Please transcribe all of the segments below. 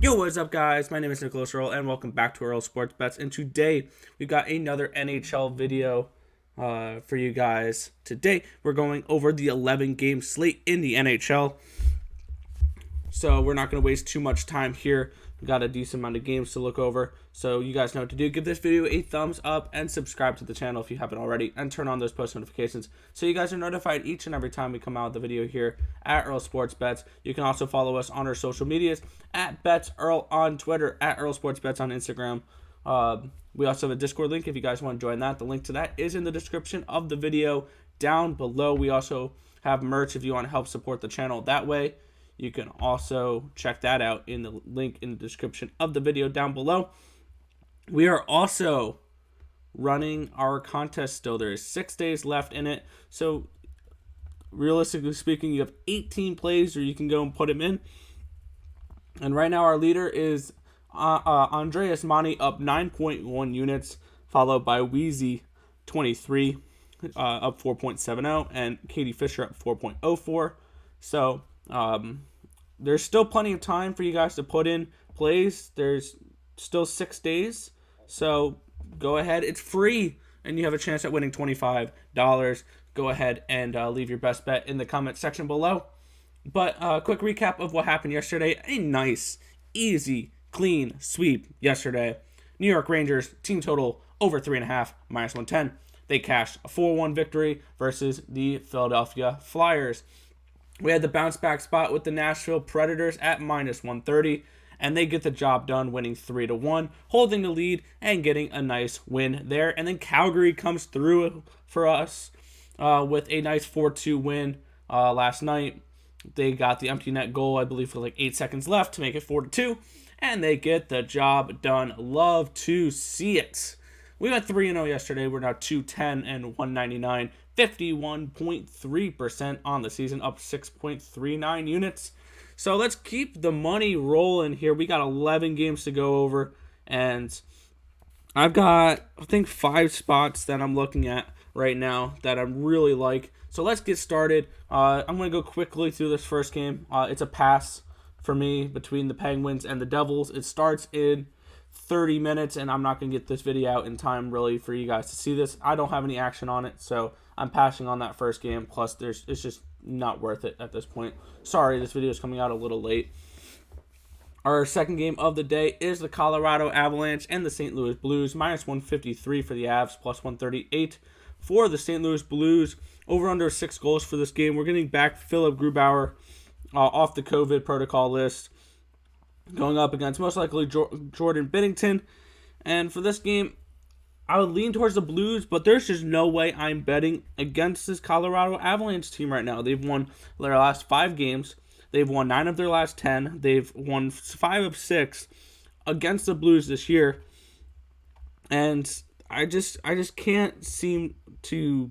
Yo, what's up, guys? My name is Nicholas Earl, and welcome back to Earl Sports Bets. And today we've got another NHL video for you guys. Today we're going over the 11 game slate in the NHL. So we're not going to waste too much time here. We got a decent amount of games to look over. So you guys know what to do. Give this video a thumbs up and subscribe to the channel if you haven't already. And turn on those post notifications so you guys are notified each and every time we come out with a video here at Earl Sports Bets. You can also follow us on our social medias at Bets Earl on Twitter, at Earl Sports Bets on Instagram. We also have a Discord link if you guys want to join that. The link to that is in the description of the video down below. We also have merch if you want to help support the channel that way. You can also check that out in the link in the description of the video down below. We are also running our contest still. There is 6 days left in it. So realistically speaking, you have 18 plays where you can go and put them in. And right now our leader is Andreas Monty up 9.1 units, followed by Wheezy 23 up 4.70, and Katie Fisher up 4.04. So there's still plenty of time for you guys to put in plays. There's still 6 days. So go ahead. It's free, and you have a chance at winning $25. Go ahead and leave your best bet in the comment section below. But quick recap of what happened yesterday. A nice, easy, clean sweep yesterday. New York Rangers, team total over 3.5, minus 110. They cashed a 4-1 victory versus the Philadelphia Flyers. We had the bounce back spot with the Nashville Predators at minus 130, and they get the job done, winning 3-1, holding the lead and getting a nice win there. And then Calgary comes through for us with a nice 4-2 win last night. They got the empty net goal, I believe, with like 8 seconds left to make it 4-2, and they get the job done. Love to see it. We went 3-0 yesterday. We're now 2-10 and 199, 51.3% on the season, up 6.39 units. So let's keep the money rolling here. We got 11 games to go over, and I've got, I think, 5 spots that I'm looking at right now that I really like. So let's get started. I'm going to go quickly through this first game. It's a pass for me between the Penguins and the Devils. It starts in 30 minutes, and I'm not going to get this video out in time really for you guys to see this. I don't have any action on it, so I'm passing on that first game. Plus, it's just not worth it at this point. Sorry, this video is coming out a little late. Our second game of the day is the Colorado Avalanche and the St. Louis Blues. Minus 153 for the Avs, plus 138 for the St. Louis Blues. Over under 6 goals for this game. We're getting back Philip Grubauer off the COVID protocol list, going up against most likely Jordan Binnington. And for this game, I would lean towards the Blues, but there's just no way I'm betting against this Colorado Avalanche team right now. They've won their last 5 games. They've won 9 of their last 10. They've won 5 of 6 against the Blues this year. And I just can't seem to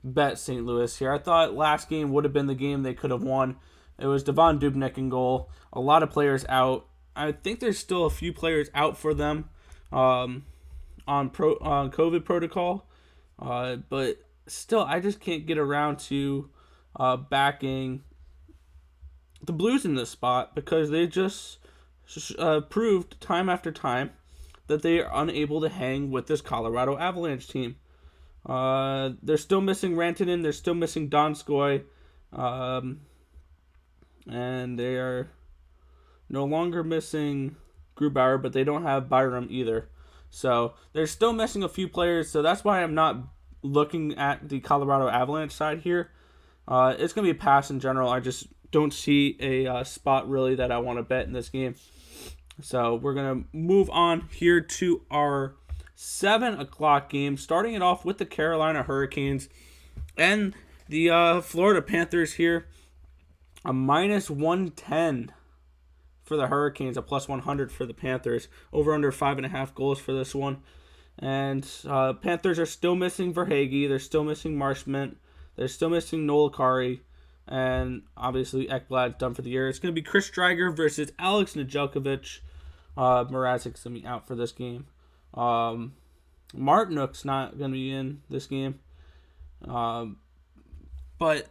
bet St. Louis here. I thought last game would have been the game they could have won. It was Devon Dubnyk in goal. A lot of players out. I think there's still a few players out for them on COVID protocol. But still, I just can't get around to backing the Blues in this spot because they just proved time after time that they are unable to hang with this Colorado Avalanche team. They're still missing Rantanen. They're still missing Donskoy. And they are no longer missing Grubauer, but they don't have Byram either. So they're still missing a few players. So that's why I'm not looking at the Colorado Avalanche side here. It's going to be a pass in general. I just don't see a spot really that I want to bet in this game. So we're going to move on here to our 7 o'clock game, starting it off with the Carolina Hurricanes and the Florida Panthers here. A minus 110 for the Hurricanes, a plus 100 for the Panthers. Over under 5.5 goals for this one. And Panthers are still missing Verhaeghe. They're still missing Marshment. They're still missing Noel Acciari. And obviously Ekblad's done for the year. It's going to be Chris Driedger versus Alex Nedeljkovic. Mrazek's going to be out for this game. Martinook's not going to be in this game. But,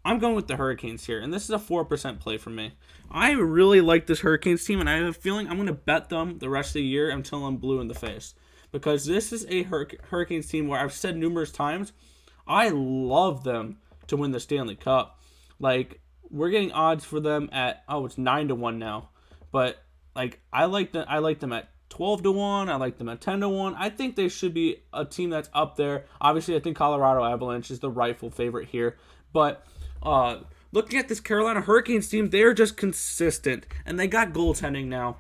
I'm going with the Hurricanes here, and this is a 4% play for me. I really like this Hurricanes team, and I have a feeling I'm going to bet them the rest of the year until I'm blue in the face. Because this is a Hurricanes team where I've said numerous times, I love them to win the Stanley Cup. Like, we're getting odds for them at, it's 9-1 now. But, like, I like them at 12-1. I like them at 10-1. I think they should be a team that's up there. Obviously, I think Colorado Avalanche is the rightful favorite here. But looking at this Carolina Hurricanes team, they're just consistent. And they got goaltending now.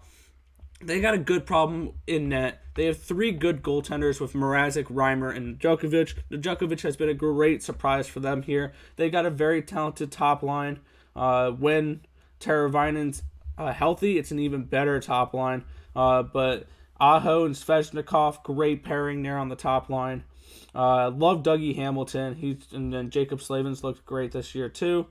They got a good problem in net. They have 3 good goaltenders with Mrazek, Reimer, and Djokovic. The Djokovic has been a great surprise for them here. They got a very talented top line. When Teravainen's healthy, it's an even better top line. But Aho and Svechnikov, great pairing there on the top line. Love Dougie Hamilton. And then Jacob Slavins looked great this year too.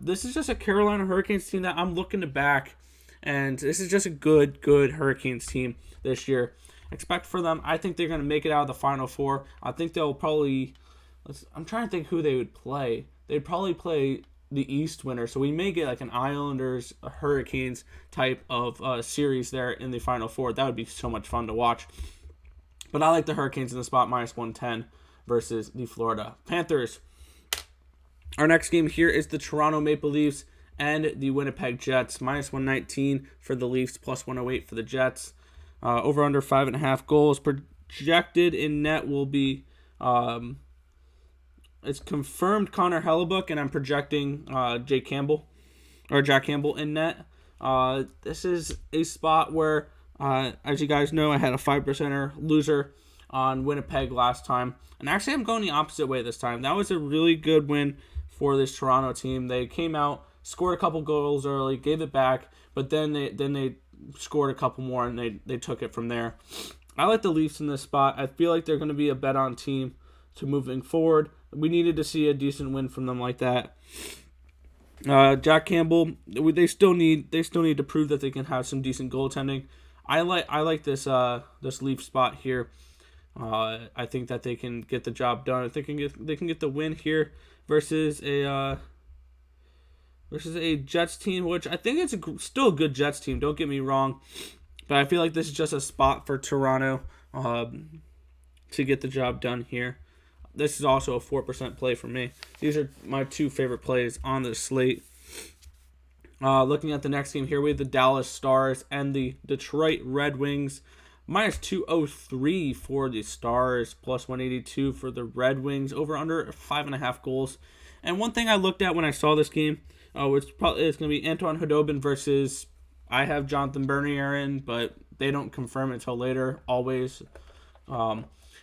This is just a Carolina Hurricanes team that I'm looking to back. And this is just a good Hurricanes team this year. Expect for them. I think they're going to make it out of the Final Four. I think they'll probably... I'm trying to think who they would play. They'd probably play the East winner. So we may get like an Islanders, a Hurricanes type of series there in the Final Four. That would be so much fun to watch. But I like the Hurricanes in the spot -110 versus the Florida Panthers. Our next game here is the Toronto Maple Leafs and the Winnipeg Jets. -119 for the Leafs, +108 for the Jets. Over under 5.5 goals. Projected in net will be, it's confirmed Connor Hellebuck, and I'm projecting Jack Campbell in net. This is a spot where, as you guys know, I had a 5%er loser on Winnipeg last time. And actually, I'm going the opposite way this time. That was a really good win for this Toronto team. They came out, scored a couple goals early, gave it back, but then they scored a couple more, and they took it from there. I like the Leafs in this spot. I feel like they're going to be a bet-on team to moving forward. We needed to see a decent win from them like that. Jack Campbell, they still need to prove that they can have some decent goaltending. I like this Leaf spot here. I think that they can get the job done. I think they can get the win here versus a Jets team, which I think it's still a good Jets team. Don't get me wrong, but I feel like this is just a spot for Toronto to get the job done here. This is also a 4% play for me. These are my 2 favorite plays on the slate. Looking at the next game here, we have the Dallas Stars and the Detroit Red Wings. -203 for the Stars, +182 for the Red Wings. Over under 5.5 goals. And one thing I looked at when I saw this game, it's going to be Anton Khudobin versus, I have Jonathan Bernier in, but they don't confirm it until later, always.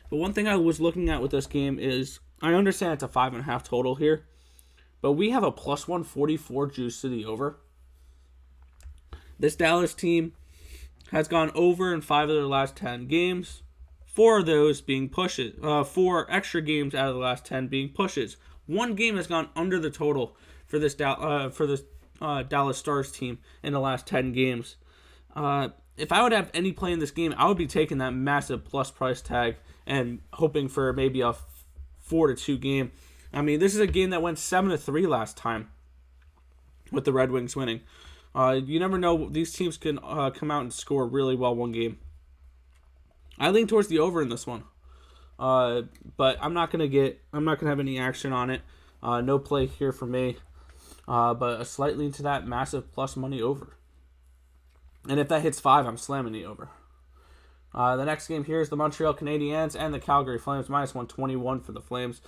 But one thing I was looking at with this game is, I understand it's a 5.5 total here, but we have a +144 juice to the over. This Dallas team has gone over in 5 of their last 10 games. 4 of those being pushes. 4 extra games out of the last 10 being pushes. 1 game has gone under the total for this Dallas Stars team in the last 10 games. If I would have any play in this game, I would be taking that massive plus price tag and hoping for maybe a 4-2 game. I mean, this is a game that went 7-3 last time with the Red Wings winning. You never know. These teams can come out and score really well one game. I lean towards the over in this one. But I'm not gonna have any action on it. No play here for me. But a slight lean to that massive plus money over. And if that hits 5, I'm slamming the over. The next game here is the Montreal Canadiens and the Calgary Flames. -121 for the Flames.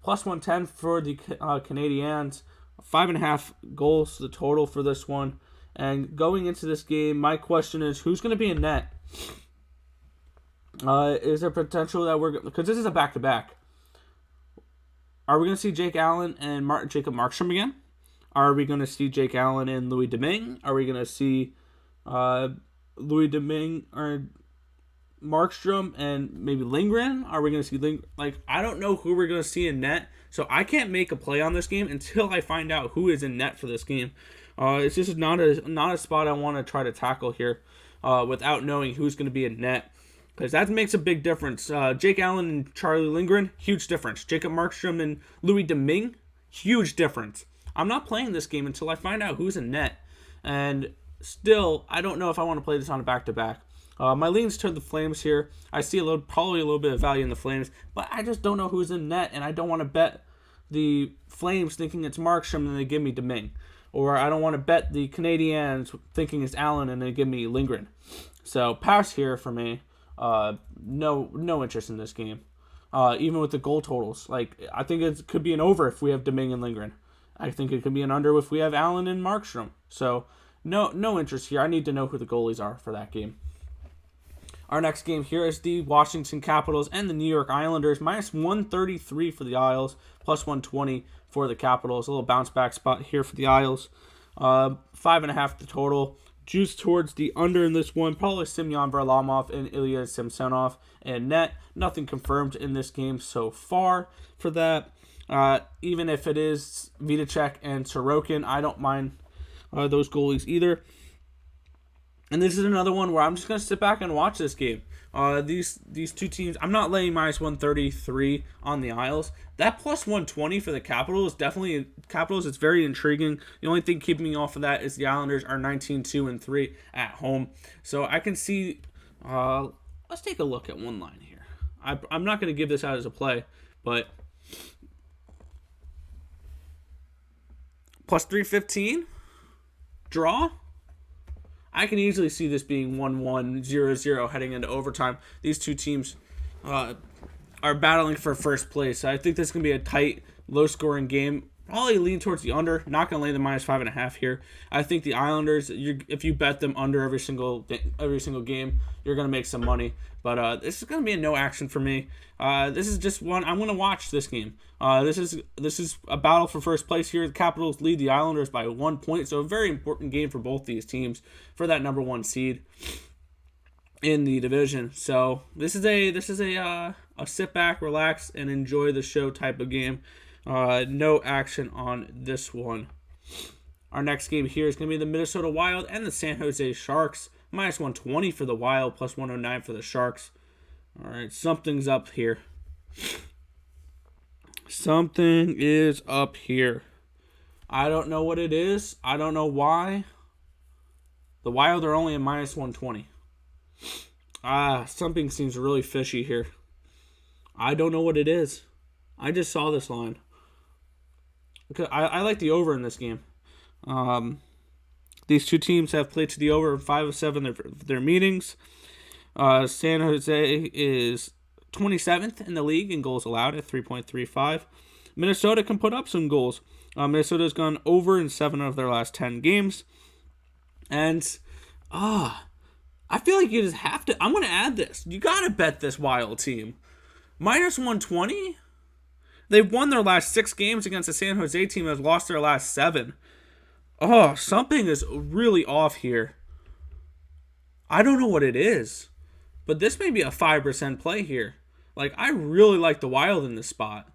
+110 for the Canadiens. 5.5 goals the total for this one. And going into this game, my question is, who's going to be in net? Is there potential that because this is a back-to-back. Are we going to see Jake Allen and Jacob Markstrom again? Are we going to see Jake Allen and Louis Domingue? Are we going to see Louis Domingue or Markstrom and maybe Lindgren? Are we going to see Lindgren? I don't know who we're going to see in net, so I can't make a play on this game until I find out who is in net for this game. It's just not a spot I want to try to tackle here without knowing who's going to be in net, because that makes a big difference. Jake Allen and Charlie Lindgren, huge difference. Jacob Markstrom and Louis Domingue, Huge difference. I'm not playing this game until I find out who's in net. And still, I don't know if I want to play this on a back-to-back. My leans toward the Flames here. I see probably a little bit of value in the Flames, but I just don't know who's in net, and I don't want to bet the Flames thinking it's Markstrom and they give me Domingue. Or I don't want to bet the Canadiens thinking it's Allen and they give me Lindgren. So pass here for me. No interest in this game. Even with the goal totals. I think it could be an over if we have Domingue and Lindgren. I think it could be an under if we have Allen and Markstrom. So no interest here. I need to know who the goalies are for that game. Our next game here is the Washington Capitals and the New York Islanders. Minus 133 for the Isles, plus 120 for the Capitals. A little bounce back spot here for the Isles. 5.5 the total. Juice towards the under in this one. Probably Semyon Varlamov and Ilya Samsonov and net. Nothing confirmed in this game so far for that. Even if it is Vitacek and Sorokin, I don't mind those goalies either. And this is another one where I'm just going to sit back and watch this game. These two teams, I'm not laying minus 133 on the Isles. That plus 120 for the Capitals, it's very intriguing. The only thing keeping me off of that is the Islanders are 19-2-3 at home. So I can see, let's take a look at one line here. I'm not going to give this out as a play, but plus 315, draw. I can easily see this being 1-1, 0-0 heading into overtime. These two teams are battling for first place. I think this is going to be a tight, low-scoring game. Probably lean towards the under. Not going to lay the minus 5.5 here. I think the Islanders, if you bet them under every single game, you're going to make some money. But this is going to be a no action for me. This is just one I'm going to watch this game. This is a battle for first place here. The Capitals lead the Islanders by 1 point, so a very important game for both these teams for that number one seed in the division. So this is a sit back, relax, and enjoy the show type of game. No action on this one. Our next game here is going to be the Minnesota Wild and the San Jose Sharks. Minus 120 for the Wild, plus 109 for the Sharks. All right, something's up here. Something is up here. I don't know what it is. I don't know why. The Wild are only at minus 120. Something seems really fishy here. I don't know what it is. I just saw this line. I like the over in this game. These two teams have played to the over in 5 of 7 of their meetings. San Jose is 27th in the league in goals allowed at 3.35. Minnesota can put up some goals. Minnesota's gone over in 7 of their last 10 games. And, I feel like you just have to. I'm going to add this. You got to bet this Wild team. Minus 120? They've won their last 6 games against the San Jose team that has lost their last 7. Something is really off here. I don't know what it is. But this may be a 5% play here. I really like the Wild in this spot.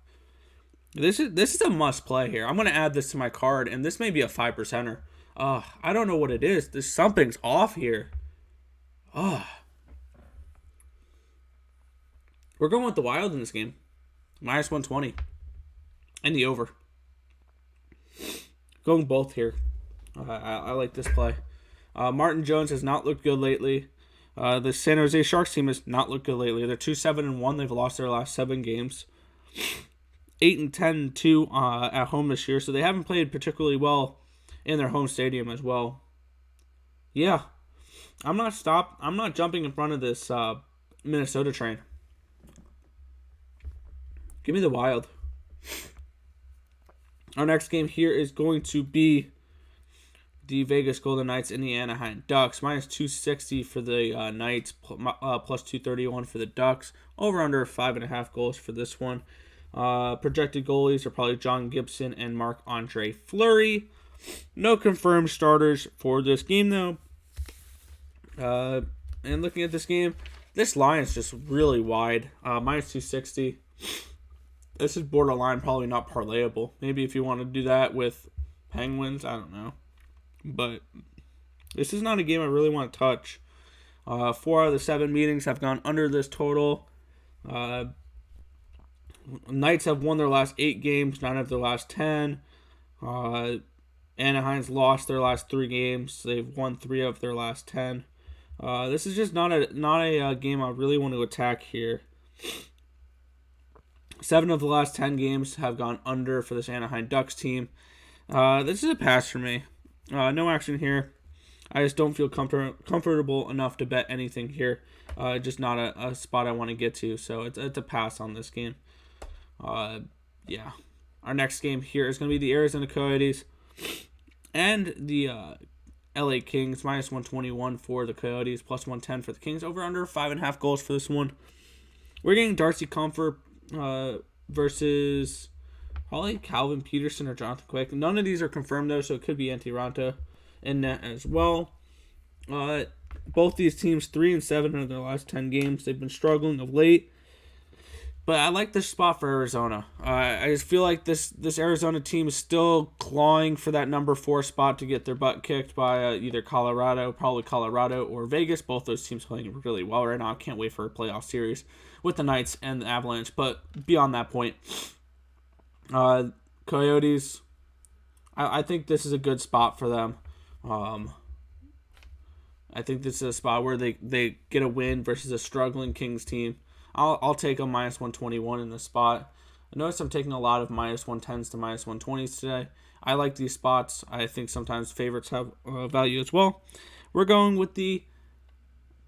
This is a must play here. I'm going to add this to my card, and this may be a 5%er. I don't know what it is. Something's off here. We're going with the Wild in this game. Minus 120. And the over. Going both here. I like this play. Martin Jones has not looked good lately. The San Jose Sharks team has not looked good lately. They're 2-7-1. They've lost their last 7 games. 8-10-2 at home this year. So they haven't played particularly well in their home stadium as well. Yeah. I'm not jumping in front of this Minnesota train. Give me the Wild. Our next game here is going to be the Vegas Golden Knights and the Anaheim Ducks. Minus 260 for the Knights, plus 231 for the Ducks. Over under 5.5 goals for this one. Projected goalies are probably John Gibson and Marc-Andre Fleury. No confirmed starters for this game, though. And looking at this game, this line is just really wide. Minus 260. This is borderline probably not parlayable. Maybe if you want to do that with Penguins, I don't know. But this is not a game I really want to touch. 4 out of the 7 meetings have gone under this total. Knights have won their last 8 games, 9 of their last 10. Anaheim's lost their last 3 games. They've won 3 of their last 10. This is just not a game I really want to attack here. 7 of the last 10 games have gone under for this Anaheim Ducks team. This is a pass for me. No action here. I just don't feel comfortable enough to bet anything here. Just not a spot I want to get to, so it's a pass on this game. Yeah. Our next game here is going to be the Arizona Coyotes and the LA Kings. Minus 121 for the Coyotes, plus 110 for the Kings. Over under 5.5 goals for this one. We're getting Darcy Comfort versus probably Calvin Peterson or Jonathan Quick. None of these are confirmed though, so it could be Antti Raanta in net as well. Both these teams 3-7 in their last 10 games. They've been struggling of late, but I like this spot for Arizona. I just feel like this Arizona team is still clawing for that number 4 spot to get their butt kicked by either probably Colorado or Vegas. Both those teams playing really well right now. I can't wait for a playoff series with the Knights and the Avalanche. But beyond that point, Coyotes, I think this is a good spot for them. I think this is a spot where they get a win versus a struggling Kings team. I'll take a minus 121 in this spot. I notice I'm taking a lot of minus 110s to minus 120s today. I like these spots. I think sometimes favorites have value as well. We're going with the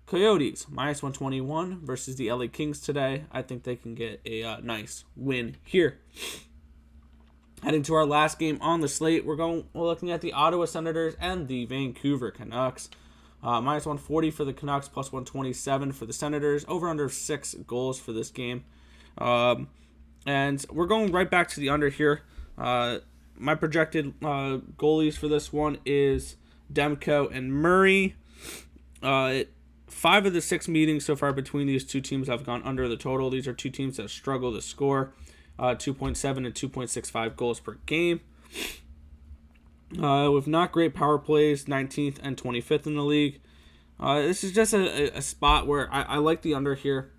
Coyotes, minus 121 versus the LA Kings today. I think they can get a nice win here. Heading to our last game on the slate, we're looking at the Ottawa Senators and the Vancouver Canucks. Minus 140 for the Canucks, plus 127 for the Senators. Over under 6 goals for this game. And we're going right back to the under here. My projected goalies for this one is Demko and Murray. 5 of the 6 meetings so far between these two teams have gone under the total. These are two teams that struggle to score 2.7 and 2.65 goals per game. With not great power plays, 19th and 25th in the league. This is just a spot where I like the under here.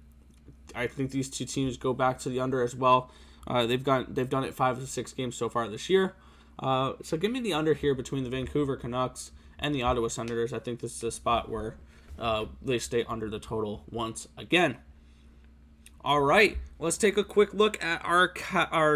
I think these two teams go back to the under as well. They've done it 5 of the 6 games so far this year. So give me the under here between the Vancouver Canucks and the Ottawa Senators. I think this is a spot where they stay under the total once again. All right, let's take a quick look at our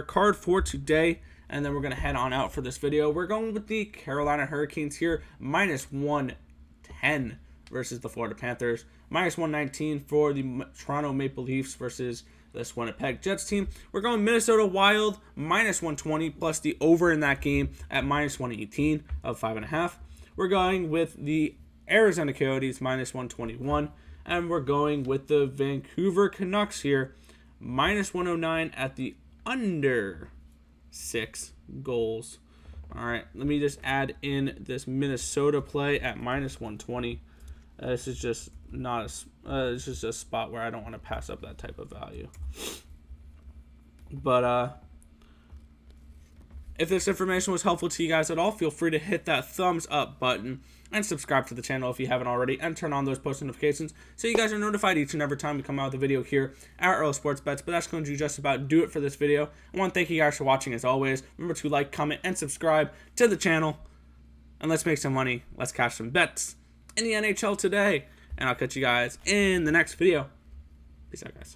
card for today, and then we're going to head on out for this video. We're going with the Carolina Hurricanes here, minus 110 versus the Florida Panthers, minus 119 for the Toronto Maple Leafs versus this Winnipeg Jets team. We're going Minnesota Wild, minus 120, plus the over in that game at minus 118 of 5.5. We're going with the Arizona Coyotes, minus 121. And we're going with the Vancouver Canucks here, minus 109 at the under 6 goals. All right, let me just add in this Minnesota play at minus 120. This is just not it's just a spot where I don't want to pass up that type of value. But if this information was helpful to you guys at all, feel free to hit that thumbs up button and subscribe to the channel if you haven't already, and turn on those post notifications so you guys are notified each and every time we come out with a video here at NHL Sports Bets. But that's going to just about do it for this video. I want to thank you guys for watching as always. Remember to like, comment, and subscribe to the channel. And let's make some money. Let's cash some bets in the NHL today. And I'll catch you guys in the next video. Peace out, guys.